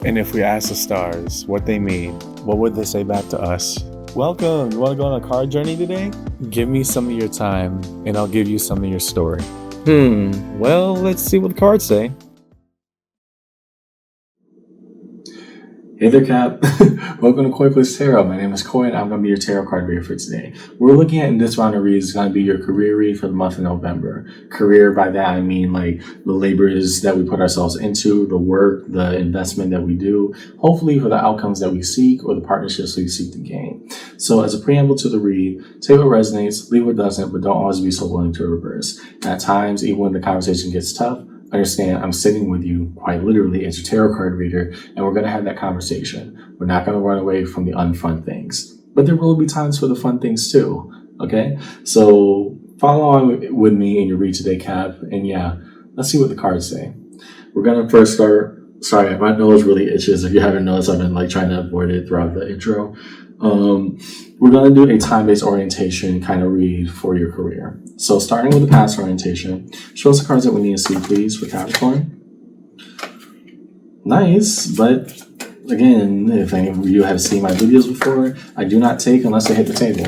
And if we ask the stars what they mean, what would they say back to us? Welcome! You want to go on a card journey today? Give me some of your time, and I'll give you some of your story. Well, let's see what the cards say. Hey there, Cap. Welcome to Koi Plus Tarot. My name is Koi, and I'm going to be your tarot card reader for today. We're looking at in this round of reads is going to be your career read for the month of November. Career, by that I mean like the labors that we put ourselves into, the work, the investment that we do, hopefully for the outcomes that we seek or the partnerships we seek to gain. So as a preamble to the read, take what resonates, leave what doesn't, but don't always be so willing to reverse. At times, even when the conversation gets tough, understand I'm sitting with you quite literally as your tarot card reader, and we're going to have that conversation. We're not going to run away from the unfun things, but there will be times for the fun things too. Okay, so follow along with me in your read today, Cap, and yeah, let's see what the cards say. We're going to first start. Sorry, my nose really itches. If you haven't noticed, I've been trying to avoid it throughout the intro. We're going to do a time-based orientation kind of read for your career. So starting with the past orientation, show us the cards that we need to see, please, for Capricorn. Nice, but again, if any of you have seen my videos before, I do not take unless I hit the table.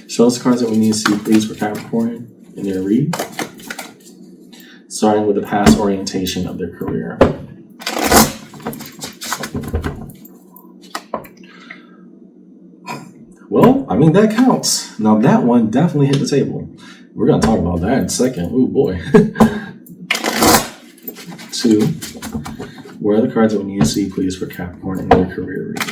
Show us the cards that we need to see, please, for Capricorn in your read. Starting with the past orientation of their career. Well, I mean, that counts. Now, that one definitely hit the table. We're going to talk about that in a second. Oh, boy. 2. Where are the cards that we need to see, please, for Capricorn in their career reading?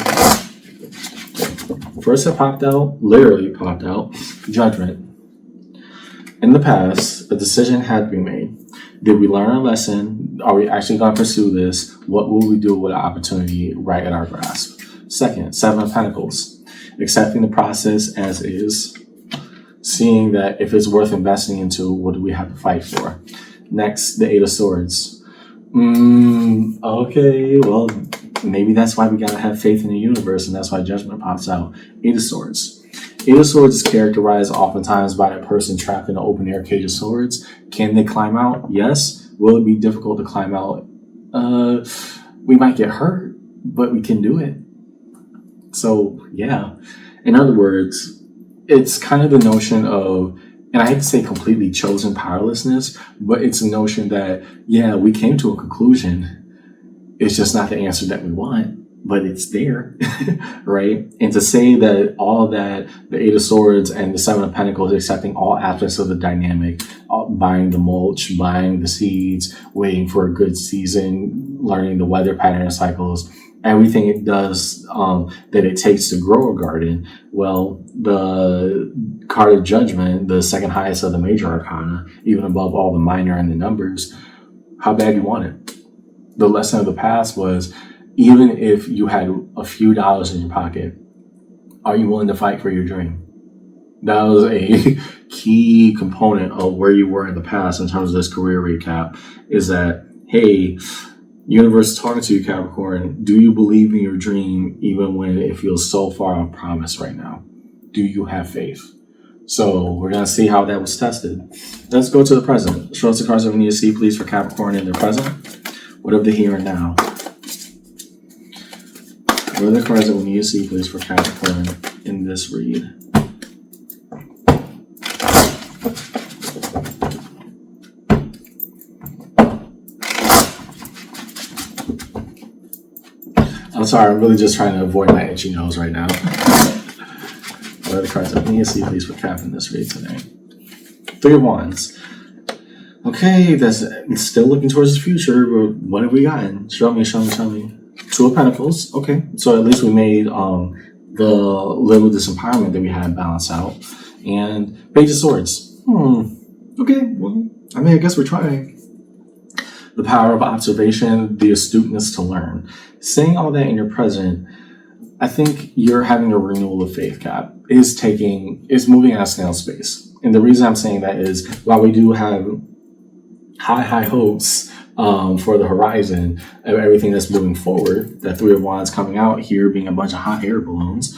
First that popped out, literally popped out, Judgment. In the past, a decision had to be made. Did we learn our lesson? Are we actually going to pursue this? What will we do with an opportunity right at our grasp? Second, 7 of Pentacles. Accepting the process as is, seeing that if it's worth investing into, what do we have to fight for? Next, the 8 of Swords. Okay, well, maybe that's why we gotta have faith in the universe, and that's why Judgment pops out. 8 of Swords. 8 of Swords is characterized oftentimes by a person trapped in an open air cage of swords. Can they climb out? Yes. Will it be difficult to climb out? We might get hurt, but we can do it. So, yeah. In other words, it's kind of the notion of, and I hate to say completely chosen powerlessness, but it's a notion that, yeah, we came to a conclusion. It's just not the answer that we want, but it's there, right? And to say that all of that, the 8 of Swords and the 7 of Pentacles, accepting all aspects of the dynamic, buying the mulch, buying the seeds, waiting for a good season, learning the weather pattern cycles, everything it does that it takes to grow a garden. Well, the card of Judgment, the second highest of the major arcana, even above all the minor and the numbers, how bad you want it. The lesson of the past was, even if you had a few dollars in your pocket, are you willing to fight for your dream? That was a key component of where you were in the past in terms of this career recap, is that, hey, universe talking to you, Capricorn, do you believe in your dream even when it feels so far off promise right now? Do you have faith? So we're going to see how that was tested. Let's go to the present. Show us the cards that we need to see, please, for Capricorn in their present. What of the here and now? What are the cards that we need to see, please, for Capricorn in this read? I'm sorry, I'm really just trying to avoid my itchy nose right now. What are the cards that we need to see, please, for Cap in this read today? 3 of Wands. Okay, that's still looking towards the future, but what have we gotten? Show me. 2 of Pentacles. Okay, so at least we made the little disempowerment that we had balance out. And Page of Swords. Okay, well, I mean, I guess we're trying. The power of observation, the astuteness to learn. Saying all that in your present, I think you're having a renewal of faith, Cap. Is moving at a snail's pace. And the reason I'm saying that is, while we do have high hopes for the horizon of everything that's moving forward, that 3 of Wands coming out here being a bunch of hot air balloons,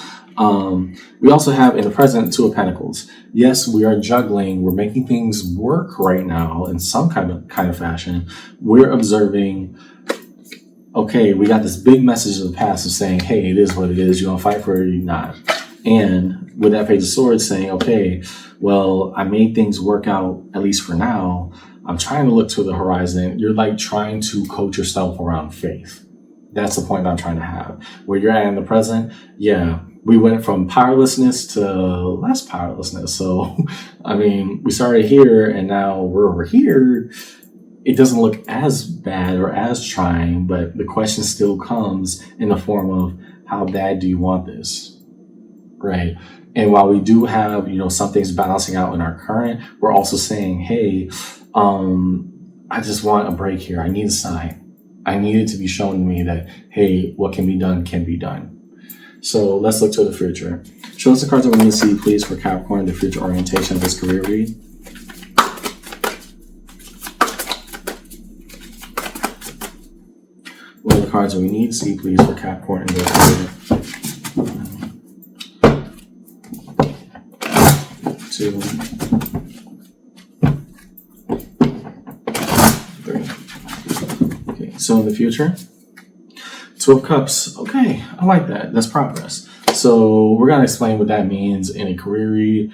we also have in the present 2 of Pentacles. Yes, we are juggling. We're making things work right now in some kind of fashion. We're observing Okay, we got this big message of the past of saying, hey, it is what it is. You gonna fight for it or you not? And with that Page of Swords saying, okay, well, I made things work out, at least for now. I'm trying to look to the horizon. You're like trying to coach yourself around faith. That's the point I'm trying to have. Where you're at in the present, yeah, we went from powerlessness to less powerlessness. So, I mean, we started here and now we're over here. It doesn't look as bad or as trying, but the question still comes in the form of, how bad do you want this? Right. And while we do have, some things balancing out in our current, we're also saying, hey, I just want a break here. I need a sign. I need it to be shown to me that, hey, what can be done can be done. So let's look to the future. Show us the cards that we need to see, please, for Capricorn, the future orientation of this career read. What are the cards that we need to see, please, for Capricorn in their career? 2, 3. Okay, so in the future, 2 of Cups. Okay, I like that. That's progress. So we're going to explain what that means in a career read.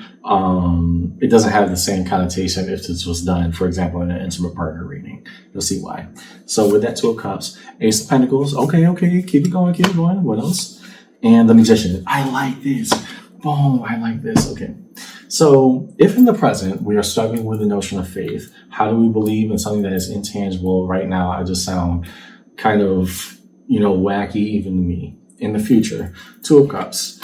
It doesn't have the same connotation if this was done, for example, in an intimate partner reading. You'll see why. So with that 2 of Cups, Ace of Pentacles. Okay. Keep it going. What else? And the Magician. I like this. Boom, I like this. Okay. So if in the present we are struggling with the notion of faith, how do we believe in something that is intangible? Right now, I just sound kind of, wacky even to me. In the future, 2 of Cups.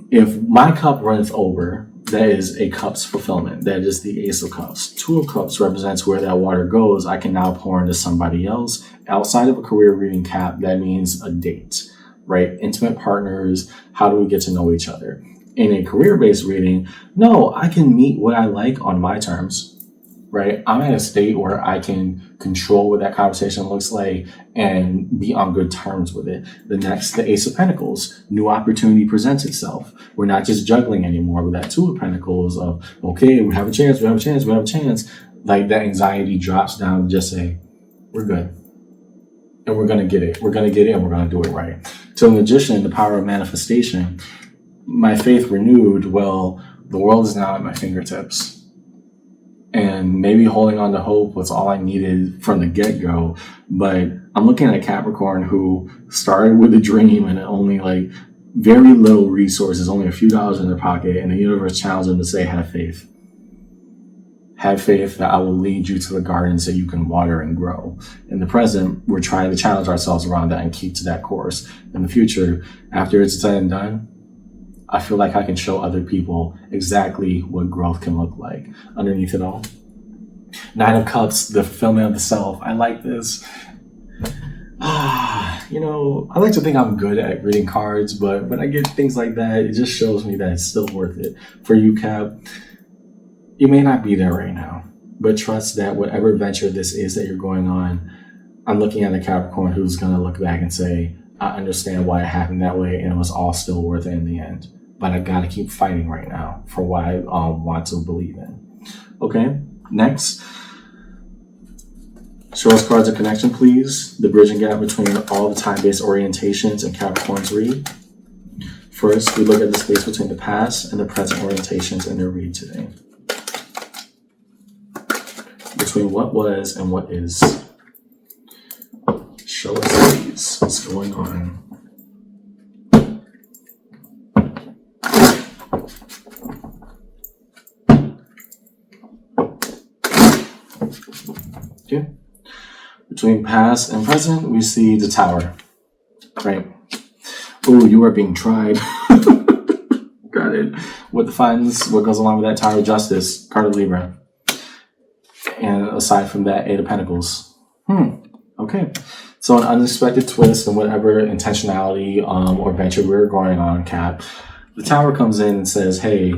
If my cup runneth over, that is a cup's fulfillment. That is the Ace of Cups. 2 of Cups represents where that water goes. I can now pour into somebody else. Outside of a career reading, Cap, that means a date, right? Intimate partners. How do we get to know each other? In a career-based reading, no, I can meet what I like on my terms, right? I'm in a state where I can control what that conversation looks like and be on good terms with it. The next, the Ace of Pentacles, new opportunity presents itself. We're not just juggling anymore with that 2 of Pentacles of, okay, we have a chance. Like that anxiety drops down to just say, we're good. And we're going to get it. We're going to get it and we're going to do it right. To the Magician, the power of manifestation. My faith renewed, well, the world is now at my fingertips. And maybe holding on to hope was all I needed from the get-go. But I'm looking at Capricorn who started with a dream and only like very little resources, only a few dollars in their pocket, and the universe challenged them to say, have faith. Have faith that I will lead you to the gardens that you can water and grow. In the present, we're trying to challenge ourselves around that and keep to that course. In the future, after it's said and done, I feel like I can show other people exactly what growth can look like underneath it all. 9 of Cups, the fulfillment of the self. I like this. I like to think I'm good at reading cards, but when I get things like that, it just shows me that it's still worth it. For you, Cap, you may not be there right now, but trust that whatever venture this is that you're going on, I'm looking at a Capricorn who's going to look back and say, I understand why it happened that way, and it was all still worth it in the end. But I got to keep fighting right now for what I want to believe in. Okay, next. Show us cards of connection, please. The bridging gap between all the time-based orientations in Capricorn's read. First, we look at the space between the past and the present orientations in their read today. Between what was and what is. Show us, please, what's going on. Okay. Between past and present, we see the Tower. Right. Ooh, you are being tried. Got it. What defines what goes along with that Tower? Justice, card of Libra. And aside from that, 8 of Pentacles. Okay. So an unexpected twist in whatever intentionality or venture we're going on, Cap. The Tower comes in and says, hey,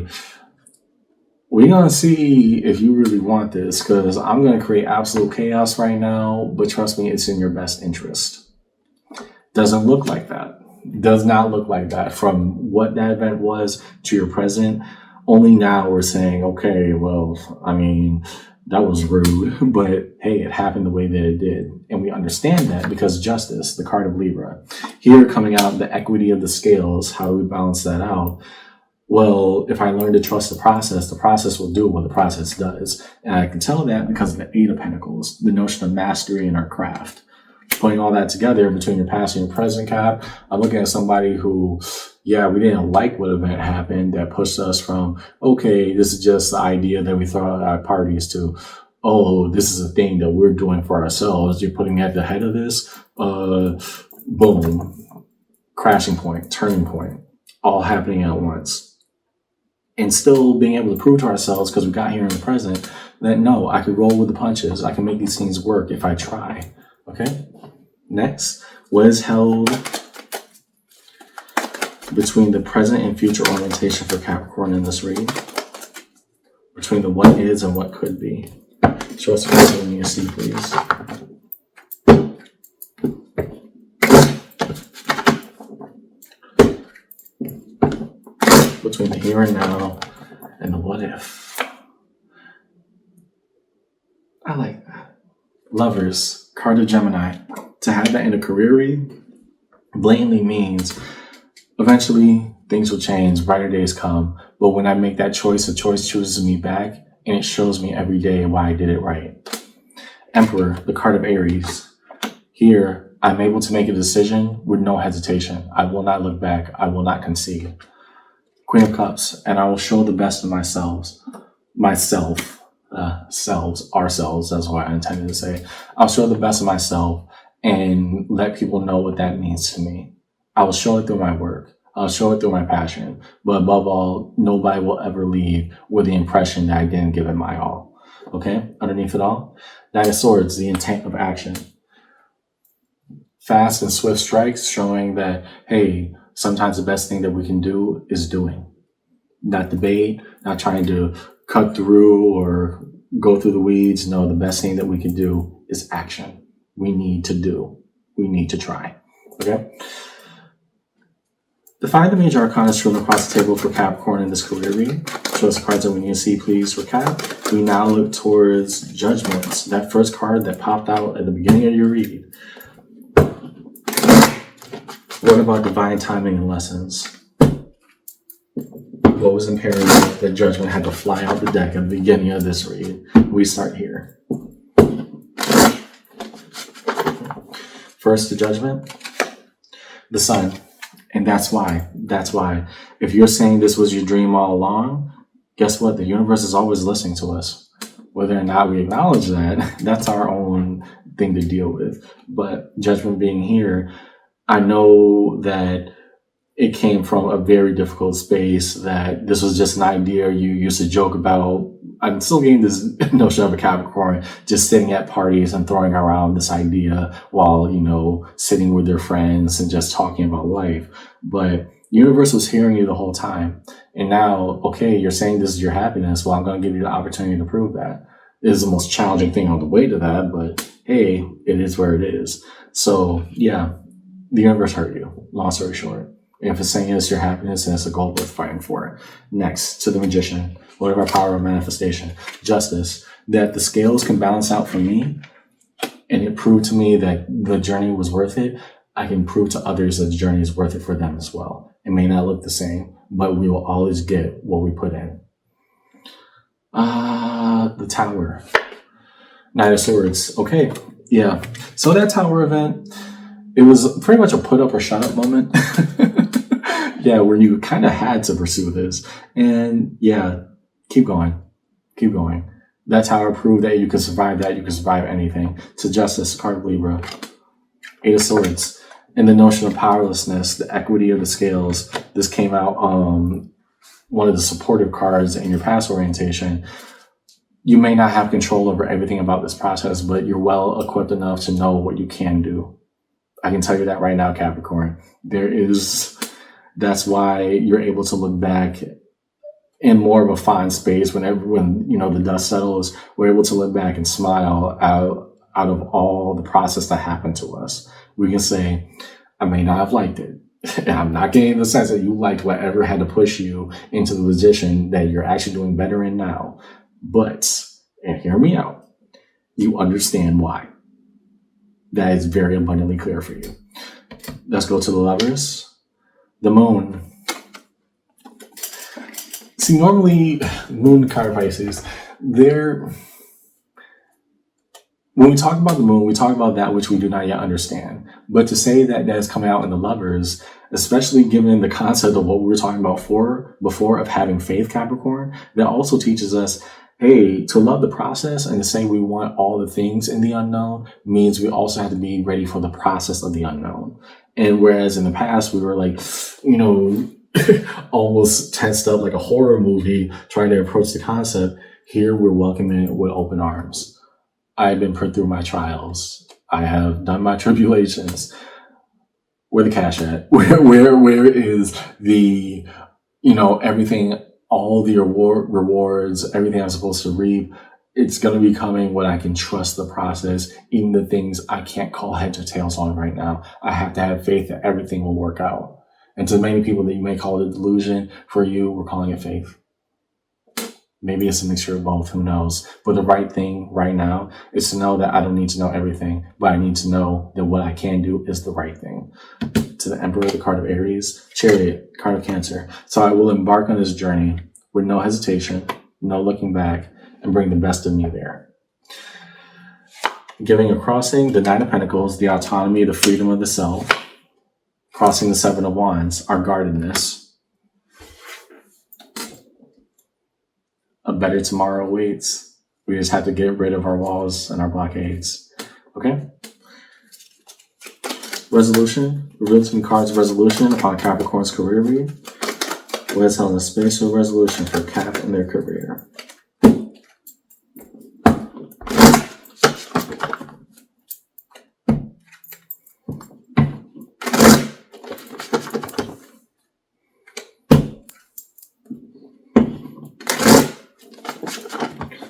we're going to see if you really want this, because I'm going to create absolute chaos right now, but trust me, it's in your best interest. Doesn't look like that. Does not look like that. From what that event was to your present, only now we're saying, okay, well, I mean, That was rude, but hey, it happened the way that it did. And we understand that because justice, the card of Libra. Here coming out, the equity of the scales, how do we balance that out? Well, if I learn to trust the process will do what the process does. And I can tell that because of the Eight of Pentacles, the notion of mastery in our craft. Putting all that together between your past and your present, Cap, I'm looking at somebody who, yeah, we didn't like what event happened that pushed us from, okay, this is just the idea that we throw out at parties to, oh, this is a thing that we're doing for ourselves. You're putting me at the head of this. Boom. Crashing point, turning point, all happening at once. And still being able to prove to ourselves, because we got here in the present, that no, I can roll with the punches. I can make these things work if I try. Okay? Next, what is held between the present and future orientation for Capricorn in this read? Between the what is and what could be. Show us what you need to see, please. Between the here and now and the what if. I like that. Lovers, card of Gemini. To have that in a career read blatantly means eventually things will change, brighter days come. But when I make that choice, the choice chooses me back, and it shows me every day why I did it right. Emperor, the card of Aries. Here, I'm able to make a decision with no hesitation. I will not look back. I will not concede. Queen of Cups, and I will show the best of ourselves, that's what I intended to say. I'll show the best of myself and let people know what that means to me. I will show it through my work. I'll show it through my passion. But above all, nobody will ever leave with the impression that I didn't give it my all. Okay? Underneath it all, Nine of Swords, the intent of action. Fast and swift strikes showing that, hey, sometimes the best thing that we can do is doing. Not debate, not trying to cut through or go through the weeds. No, the best thing that we can do is action. We need to do. We need to try. Okay? Define the major arcana strewn across the table for Capricorn in this career read. Show us the cards that we need to see, please, for Cap. We now look towards Judgments. That first card that popped out at the beginning of your read. What about divine timing and lessons? What was imperative that Judgment had to fly out the deck at the beginning of this read? We start here. First, the Judgment, the Sun. And that's why. If you're saying this was your dream all along, guess what? The universe is always listening to us. Whether or not we acknowledge that, that's our own thing to deal with. But Judgment being here, I know that it came from a very difficult space, that this was just an idea you used to joke about. I'm still getting this notion of a Capricorn just sitting at parties and throwing around this idea while, sitting with their friends and just talking about life. But universe was hearing you the whole time. And now, okay, you're saying this is your happiness. Well, I'm going to give you the opportunity to prove that. It is the most challenging thing on the way to that, but hey, it is where it is. So yeah, the universe heard you, long story short. And if it's saying it's your happiness, then it's a goal worth fighting for. Next, to the Magician. What of our power of manifestation? Justice. That the scales can balance out for me, and it proved to me that the journey was worth it. I can prove to others that the journey is worth it for them as well. It may not look the same, but we will always get what we put in. The Tower. Knight of Swords. Okay, yeah. So that Tower event, it was pretty much a put up or shut up moment. Yeah, where you kind of had to pursue this. And yeah, keep going. That Tower proved that you can survive that. You can survive anything. To Justice, card of Libra. Eight of Swords. And the notion of powerlessness, the equity of the scales. This came out one of the supportive cards in your past orientation. You may not have control over everything about this process, but you're well equipped enough to know what you can do. I can tell you that right now, Capricorn. That's why you're able to look back in more of a fine space when the dust settles. We're able to look back and smile out of all the process that happened to us. We can say, I may not have liked it. And I'm not getting the sense that you liked whatever had to push you into the position that you're actually doing better in now. But And hear me out. You understand why. That is very abundantly clear for you. Let's go to the lovers. The moon. See, normally, moon card Pisces, when we talk about the moon, we talk about that which we do not yet understand. But to say that that is coming out in the lovers, especially given the concept of what we were talking about before of having faith, Capricorn, that also teaches us, hey, to love the process and to say we want all the things in the unknown means we also have to be ready for the process of the unknown. And whereas in the past we were like, almost tensed up like a horror movie trying to approach the concept, here we're welcoming it with open arms. I've been put through my trials. I have done my tribulations. Where the cash at? Where is the, everything, all the rewards, everything I'm supposed to reap? It's going to be coming when I can trust the process, even the things I can't call heads or tails on right now. I have to have faith that everything will work out. And to many people that you may call it a delusion, for you, we're calling it faith. Maybe it's a mixture of both, who knows? But the right thing right now is to know that I don't need to know everything, but I need to know that what I can do is the right thing. To the Emperor, the card of Aries, Chariot, card of Cancer. So I will embark on this journey with no hesitation, no looking back, and bring the best of me there. Giving a crossing, the Nine of Pentacles, the autonomy, the freedom of the self. Crossing the Seven of Wands, our guardedness. A better tomorrow awaits. We just have to get rid of our walls and our blockades. Okay? Resolution. Reveal some cards of resolution upon Capricorn's career read. Let's tell a spiritual resolution for Cap and their career.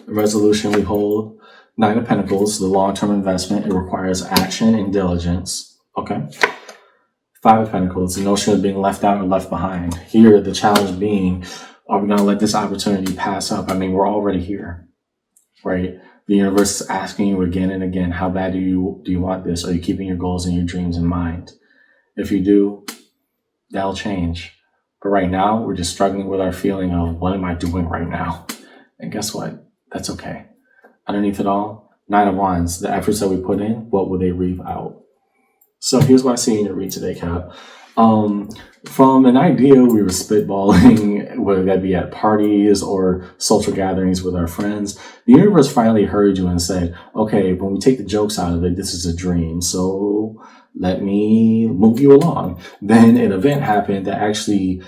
Resolution we hold. Nine of Pentacles, the long-term investment. It requires action and diligence. Okay. Five of Pentacles, the notion of being left out or left behind. Here, the challenge being, are we going to let this opportunity pass up? I mean, we're already here, right? The universe is asking you again and again, how bad do you want this? Are you keeping your goals and your dreams in mind? If you do, that'll change. But right now, we're just struggling with our feeling of, what am I doing right now? And guess what? That's okay. Underneath it all, Nine of Wands, the efforts that we put in, what will they reap out? So here's what I see in your read today, Cap. From an idea we were spitballing, whether that be at parties or social gatherings with our friends, the universe finally heard you and said, okay, when we take the jokes out of it, this is a dream. So let me move you along. Then an event happened that actually,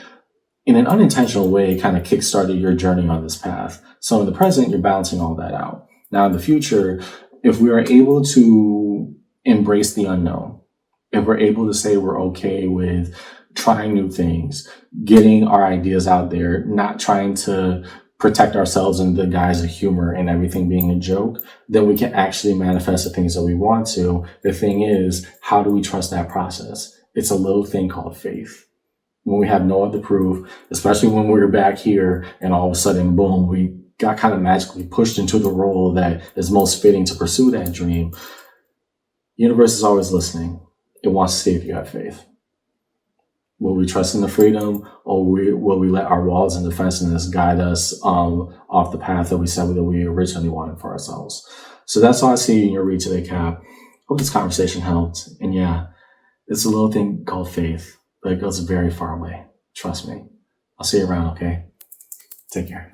in an unintentional way, kind of kickstarted your journey on this path. So in the present, you're balancing all that out. Now in the future, if we are able to embrace the unknown, if we're able to say we're okay with trying new things, getting our ideas out there, not trying to protect ourselves in the guise of humor and everything being a joke, then we can actually manifest the things that we want to. The thing is, how do we trust that process? It's a little thing called faith. When we have no other proof, especially when we're back here and all of a sudden, boom, we got kind of magically pushed into the role that is most fitting to pursue that dream. The universe is always listening. It wants to see if you have faith. Will we trust in the freedom, or will we let our walls and defensiveness guide us off the path that we said that we originally wanted for ourselves? So that's all I see in your read today, Cap. Hope this conversation helped. And yeah, it's a little thing called faith, but it goes very far away. Trust me. I'll see you around, okay? Take care.